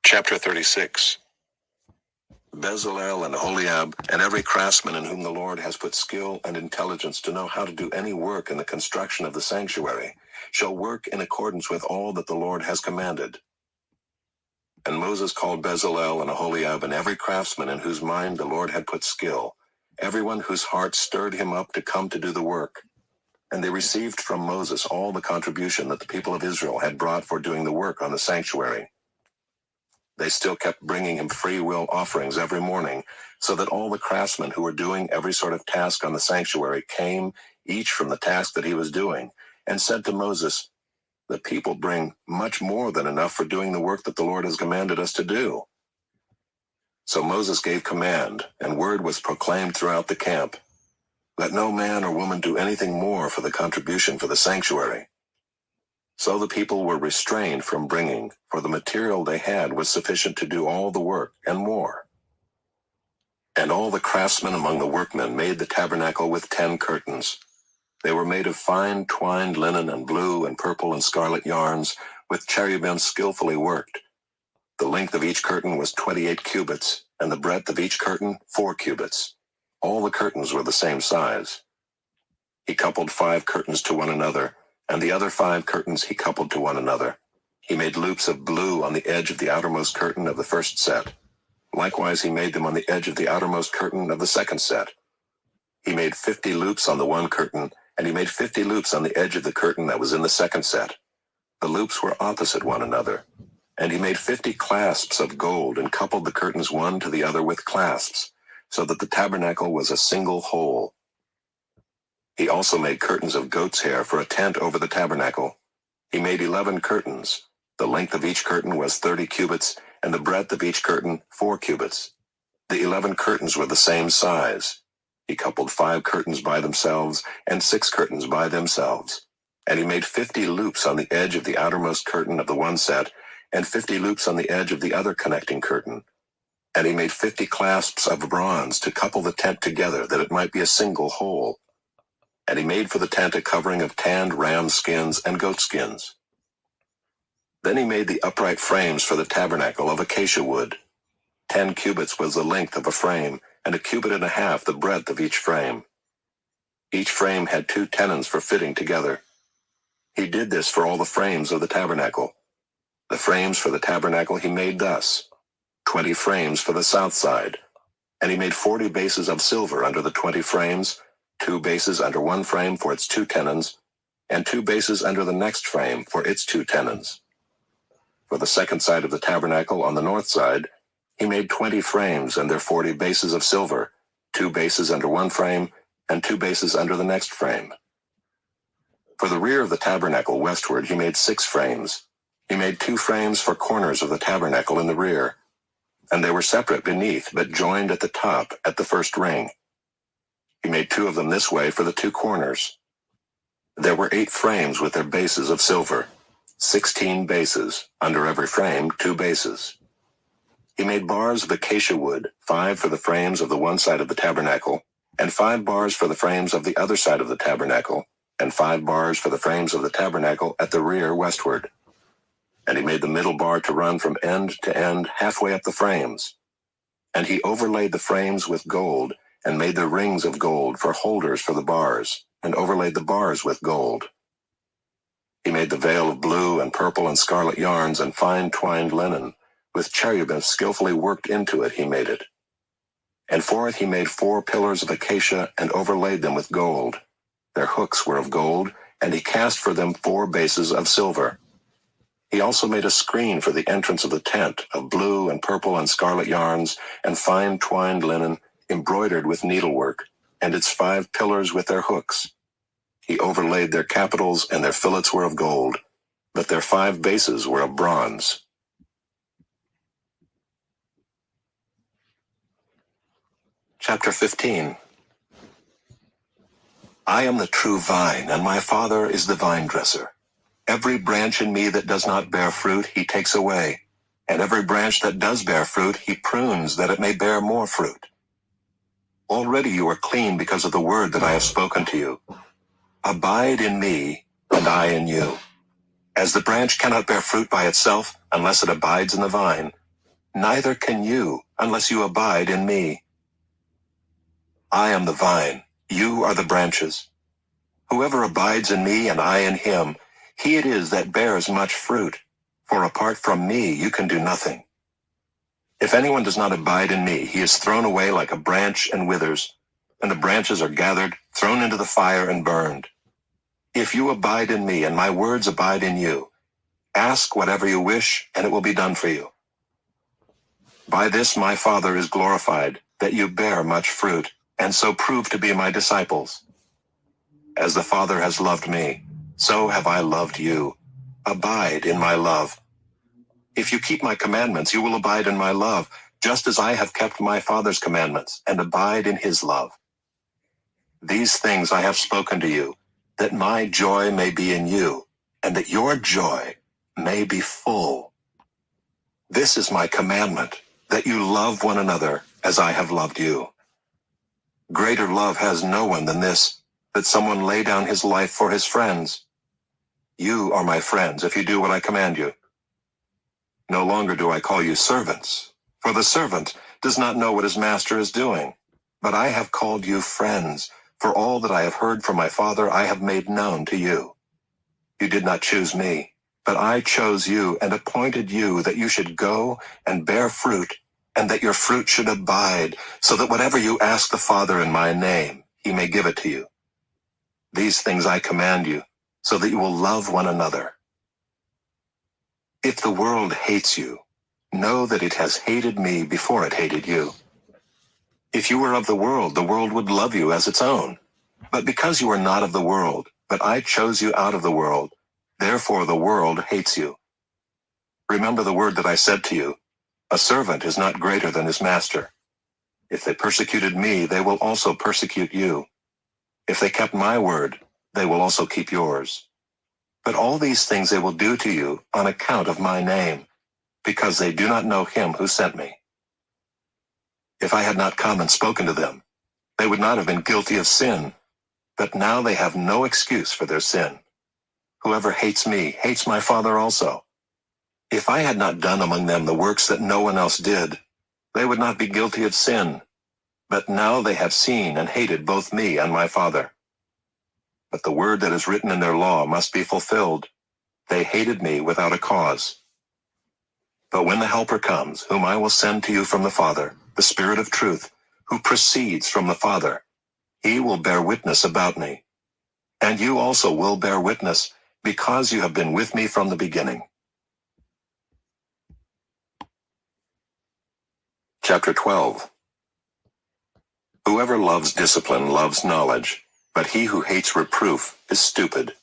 Chapter 36. Bezalel and Oholiab, and every craftsman in whom the Lord has put skill and intelligence to know how to do any work in the construction of the sanctuary, shall work in accordance with all that the Lord has commanded. And Moses called Bezalel and Oholiab and every craftsman in whose mind the Lord had put skill, everyone whose heart stirred him up to come to do the work. And they received from Moses all the contribution that the people of Israel had brought for doing the work on the sanctuary. They still kept bringing him free will offerings every morning, so that all the craftsmen who were doing every sort of task on the sanctuary came, each from the task that he was doing, and said to Moses, "The people bring much more than enough for doing the work that the Lord has commanded us to do." So Moses gave command, and word was proclaimed throughout the camp, "Let no man or woman do anything more for the contribution for the sanctuary." So the people were restrained from bringing, for the material they had was sufficient to do all the work and more. And all the craftsmen among the workmen made the tabernacle with 10 curtains. They were made of fine twined linen and blue and purple and scarlet yarns, with cherubim skillfully worked. The length of each curtain was 28 cubits, and the breadth of each curtain 4 cubits. All the curtains were the same size. He coupled 5 curtains to one another, and the other 5 curtains he coupled to one another. He made loops of blue on the edge of the outermost curtain of the first set. Likewise he made them on the edge of the outermost curtain of the second set. He made 50 loops on the one curtain, and he made 50 loops on the edge of the curtain that was in the second set. The loops were opposite one another. And he made 50 clasps of gold and coupled the curtains one to the other with clasps, so that the tabernacle was a single whole. He also made curtains of goat's hair for a tent over the tabernacle. He made 11 curtains. The length of each curtain was 30 cubits, and the breadth of each curtain 4 cubits. The 11 curtains were the same size. He coupled 5 curtains by themselves, and 6 curtains by themselves. And he made 50 loops on the edge of the outermost curtain of the one set, and 50 loops on the edge of the other connecting curtain. And he made 50 clasps of bronze to couple the tent together, that it might be a single whole. And he made for the tent a covering of tanned ram skins and goat skins. Then he made the upright frames for the tabernacle of acacia wood. 10 cubits was the length of a frame, and 1.5 cubits the breadth of each frame. Each frame had 2 tenons for fitting together. He did this for all the frames of the tabernacle. The frames for the tabernacle he made thus: 20 frames for the south side. And he made 40 bases of silver under the 20 frames, 2 bases under one frame for its 2 tenons, and 2 bases under the next frame for its 2 tenons. For the second side of the tabernacle on the north side, he made 20 frames and their 40 bases of silver, 2 bases under one frame, and 2 bases under the next frame. For the rear of the tabernacle westward he made 6 frames. He made 2 frames for corners of the tabernacle in the rear, and they were separate beneath, but joined at the top at the first ring. He made 2 of them this way for the 2 corners. There were 8 frames with their bases of silver, 16 bases, under every frame 2 bases. He made bars of acacia wood, 5 for the frames of the one side of the tabernacle, and 5 bars for the frames of the other side of the tabernacle, and 5 bars for the frames of the tabernacle at the rear westward. And he made the middle bar to run from end to end halfway up the frames. And he overlaid the frames with gold, and made the rings of gold for holders for the bars, and overlaid the bars with gold. He made the veil of blue and purple and scarlet yarns and fine twined linen, with cherubim skillfully worked into it he made it. And for it he made 4 pillars of acacia and overlaid them with gold. Their hooks were of gold, and he cast for them 4 bases of silver. He also made a screen for the entrance of the tent of blue and purple and scarlet yarns and fine twined linen, embroidered with needlework, and its 5 pillars with their hooks. He overlaid their capitals, and their fillets were of gold, but their 5 bases were of bronze. Chapter 15. I am the true vine, and my Father is the vine dresser. Every branch in me that does not bear fruit he takes away, and every branch that does bear fruit he prunes, that it may bear more fruit. Already you are clean because of the word that I have spoken to you. Abide in me, and I in you. As the branch cannot bear fruit by itself unless it abides in the vine, Neither can you, unless you abide in me. I am the vine, you are the branches. Whoever abides in me and I in him, he it is that bears much fruit. For apart from me you can do nothing. If anyone does not abide in me, he is thrown away like a branch and withers, and the branches are gathered, thrown into the fire and burned. If you abide in me and my words abide in you, ask whatever you wish, and it will be done for you. By this my Father is glorified, that you bear much fruit, and so prove to be my disciples. As the Father has loved me, so have I loved you. Abide in my love. If you keep my commandments, you will abide in my love, just as I have kept my Father's commandments, and abide in his love. These things I have spoken to you, that my joy may be in you, and that your joy may be full. This is my commandment, that you love one another as I have loved you. Greater love has no one than this, that someone lay down his life for his friends. You are my friends if you do what I command you. No longer do I call you servants, for the servant does not know what his master is doing. But I have called you friends, for all that I have heard from my Father I have made known to you. You did not choose me, but I chose you and appointed you that you should go and bear fruit, and that your fruit should abide, so that whatever you ask the Father in my name, he may give it to you. These things I command you, so that you will love one another. If the world hates you, know that it has hated me before it hated you. If you were of the world would love you as its own. But because you are not of the world, but I chose you out of the world, therefore the world hates you. Remember the word that I said to you, a servant is not greater than his master. If they persecuted me, they will also persecute you. If they kept my word, they will also keep yours. But all these things they will do to you on account of my name, because they do not know him who sent me. If I had not come and spoken to them, they would not have been guilty of sin, but now they have no excuse for their sin. Whoever hates me hates my Father also. If I had not done among them the works that no one else did, they would not be guilty of sin. But now they have seen and hated both me and my Father. But the word that is written in their law must be fulfilled. They hated me without a cause. But when the Helper comes, whom I will send to you from the Father, the Spirit of truth, who proceeds from the Father, he will bear witness about me. And you also will bear witness, because you have been with me from the beginning. Chapter 12. Whoever loves discipline loves knowledge, but he who hates reproof is stupid.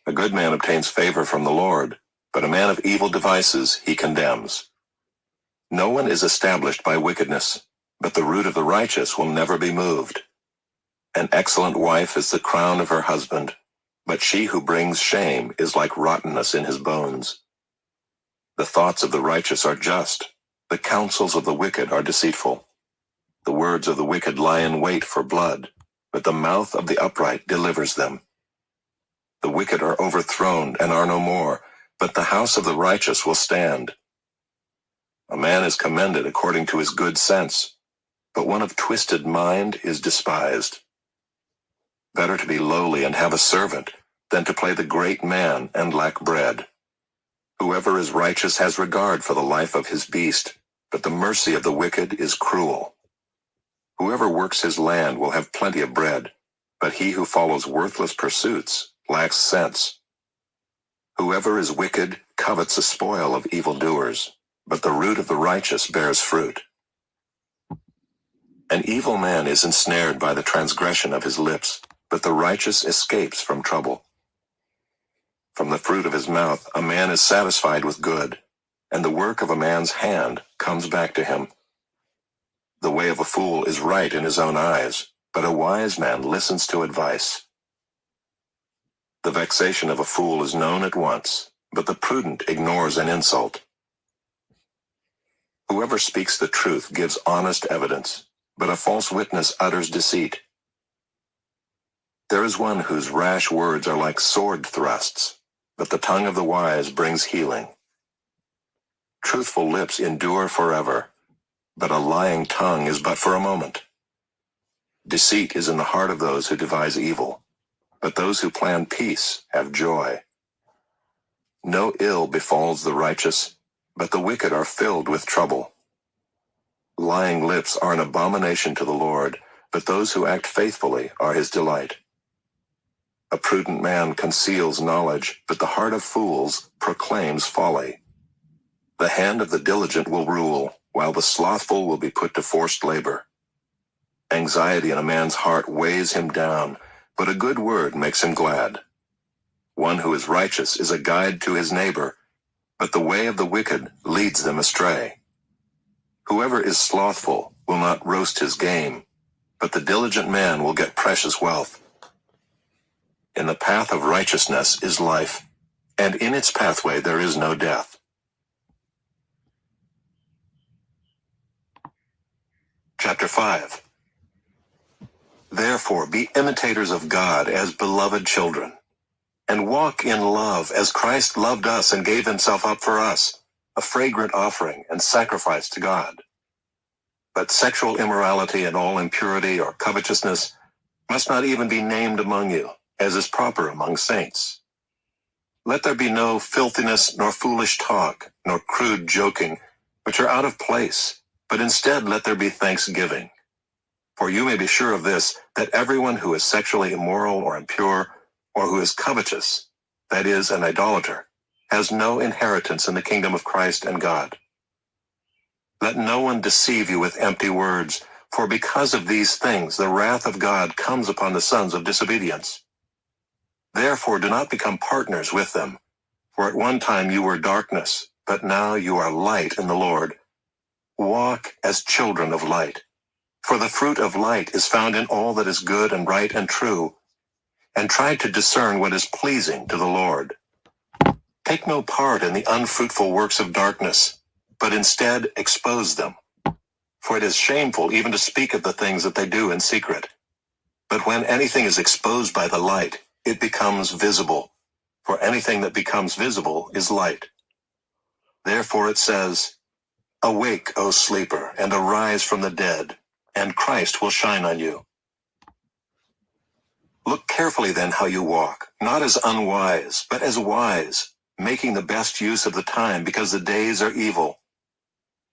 A good man obtains favor from the Lord, but a man of evil devices he condemns. No one is established by wickedness, but the root of the righteous will never be moved. An excellent wife is the crown of her husband, but she who brings shame is like rottenness in his bones. The thoughts of the righteous are just, the counsels of the wicked are deceitful. The words of the wicked lie in wait for blood, but the mouth of the upright delivers them. The wicked are overthrown and are no more, but the house of the righteous will stand. A man is commended according to his good sense, but one of twisted mind is despised. Better to be lowly and have a servant than to play the great man and lack bread. Whoever is righteous has regard for the life of his beast, but the mercy of the wicked is cruel. Whoever works his land will have plenty of bread, but he who follows worthless pursuits lacks sense. Whoever is wicked covets the spoil of evildoers, but the root of the righteous bears fruit. An evil man is ensnared by the transgression of his lips, but the righteous escapes from trouble. From the fruit of his mouth a man is satisfied with good, and the work of a man's hand comes back to him. The way of a fool is right in his own eyes, but a wise man listens to advice. The vexation of a fool is known at once, but the prudent ignores an insult. Whoever speaks the truth gives honest evidence, but a false witness utters deceit. There is one whose rash words are like sword thrusts, but the tongue of the wise brings healing. Truthful lips endure forever, but a lying tongue is but for a moment. Deceit is in the heart of those who devise evil, but those who plan peace have joy. No ill befalls the righteous, but the wicked are filled with trouble. Lying lips are an abomination to the Lord, but those who act faithfully are his delight. A prudent man conceals knowledge, but the heart of fools proclaims folly. The hand of the diligent will rule, while the slothful will be put to forced labor. Anxiety in a man's heart weighs him down, but a good word makes him glad. One who is righteous is a guide to his neighbor, but the way of the wicked leads them astray. Whoever is slothful will not roast his game, but the diligent man will get precious wealth. In the path of righteousness is life, and in its pathway there is no death. Chapter 5. Therefore be imitators of God as beloved children, and walk in love as Christ loved us and gave himself up for us, a fragrant offering and sacrifice to God. But sexual immorality and all impurity or covetousness must not even be named among you, as is proper among saints. Let there be no filthiness, nor foolish talk, nor crude joking, which are out of place, but instead let there be thanksgiving. For you may be sure of this, that everyone who is sexually immoral or impure, or who is covetous, that is, an idolater, has no inheritance in the kingdom of Christ and God. Let no one deceive you with empty words, for because of these things the wrath of God comes upon the sons of disobedience. Therefore do not become partners with them, for at one time you were darkness, but now you are light in the Lord. Walk as children of light. For the fruit of light is found in all that is good and right and true, and try to discern what is pleasing to the Lord. Take no part in the unfruitful works of darkness, but instead expose them. For it is shameful even to speak of the things that they do in secret. But when anything is exposed by the light, it becomes visible. For anything that becomes visible is light. Therefore it says, Awake, O sleeper, and arise from the dead, and Christ will shine on you. Look carefully then how you walk, not as unwise, but as wise, making the best use of the time, because the days are evil.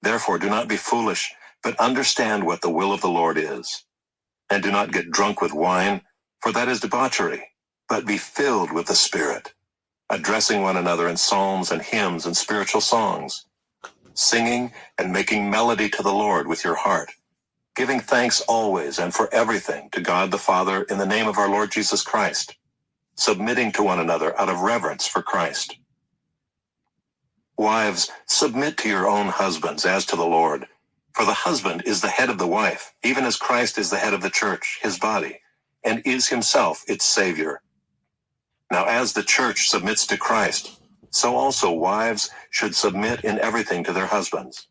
Therefore do not be foolish, but understand what the will of the Lord is. And do not get drunk with wine, for that is debauchery, but be filled with the Spirit, addressing one another in psalms and hymns and spiritual songs, singing and making melody to the Lord with your heart, giving thanks always and for everything to God the Father in the name of our Lord Jesus Christ, submitting to one another out of reverence for Christ. Wives, submit to your own husbands as to the Lord, for the husband is the head of the wife, even as Christ is the head of the church, his body, and is himself its Savior. Now as the church submits to Christ, so also wives should submit in everything to their husbands.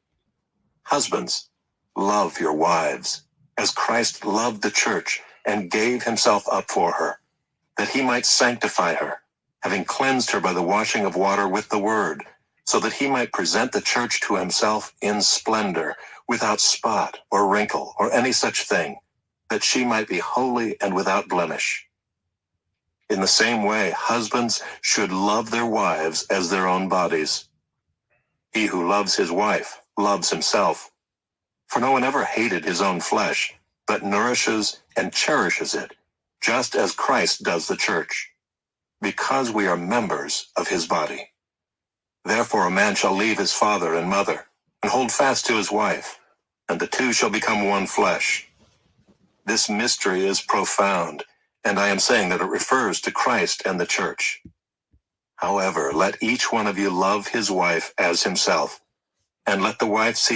Husbands, love your wives, as Christ loved the church and gave himself up for her, that he might sanctify her, having cleansed her by the washing of water with the word, so that he might present the church to himself in splendor, without spot or wrinkle or any such thing, that she might be holy and without blemish. In the same way, husbands should love their wives as their own bodies. He who loves his wife loves himself. For no one ever hated his own flesh, but nourishes and cherishes it, just as Christ does the church, because we are members of his body. Therefore a man shall leave his father and mother, and hold fast to his wife, and the two shall become one flesh. This mystery is profound, and I am saying that it refers to Christ and the church. However, let each one of you love his wife as himself, and let the wife see